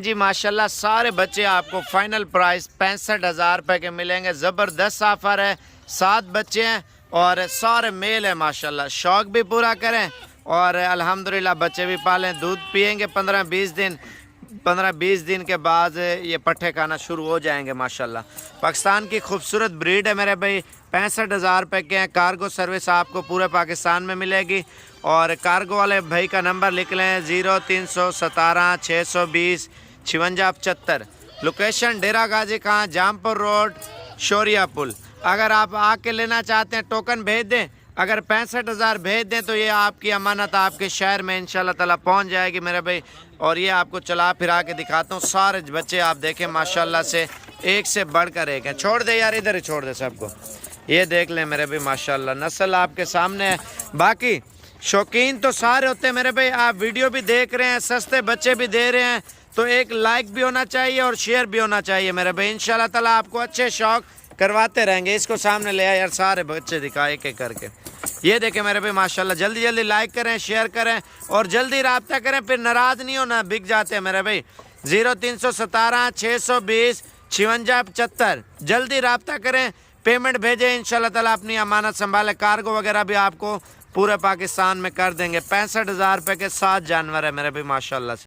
جی ماشاءاللہ سارے بچے آپ کو فائنل پرائس 65,000 روپے کے ملیں گے. زبردست آفر ہے. 7 بچے ہیں اور سارے میل ہیں ماشاءاللہ. شوق بھی پورا کریں اور الحمدللہ بچے بھی پالیں. دودھ پئیں گے 15-20 دن کے بعد یہ پٹھے کھانا شروع ہو جائیں گے ماشاءاللہ. پاکستان کی خوبصورت بریڈ ہے میرے بھائی. 65,000 روپے کے ہیں. کارگو سروس آپ کو پورے پاکستان میں ملے گی. اور کارگو والے بھائی کا نمبر لکھ لیں 0317 620 5675. لوکیشن ڈیرہ غازی خان، جامپور روڈ، شوریا پل. اگر آپ آ کے لینا چاہتے ہیں ٹوکن بھیج دیں. اگر 65,000 بھیج دیں تو یہ آپ کی امانت آپ کے شہر میں انشاءاللہ تعالی پہنچ جائے گی میرے بھائی. اور یہ آپ کو چلا پھرا کے دکھاتا ہوں. سارے بچے آپ دیکھیں ماشاءاللہ سے ایک سے بڑھ کر ایک ہیں. چھوڑ دے یار، ادھر ہی چھوڑ دے سب کو. یہ دیکھ لیں میرے بھائی ماشاءاللہ نسل آپ کے سامنے ہے. باقی شوقین تو سارے ہوتے ہیں میرے بھائی. آپ ویڈیو بھی دیکھ رہے ہیں، سستے بچے بھی دے رہے ہیں، تو ایک لائک بھی ہونا چاہیے اور شیئر بھی ہونا چاہیے میرے بھائی. انشاءاللہ تعالی آپ کو اچھے شوق کرواتے رہیں گے. اس کو سامنے لے آئے یار، سارے بچے دکھائے ایک ایک کر کے. یہ دیکھیں میرے بھائی ماشاءاللہ. جلدی جلدی لائک کریں، شیئر کریں اور جلدی رابطہ کریں. پھر ناراض نہیں ہونا، بک جاتے ہیں میرے بھائی. 0317 620 5675. جلدی رابطہ کریں، پیمنٹ بھیجیں. انشاءاللہ تعالی اپنی امانت سنبھالیں. کارگو وغیرہ بھی آپ کو پورے پاکستان میں کر دیں گے. 65,000 روپے کے 7 جانور ہے میرے بھائی ماشاءاللہ سے.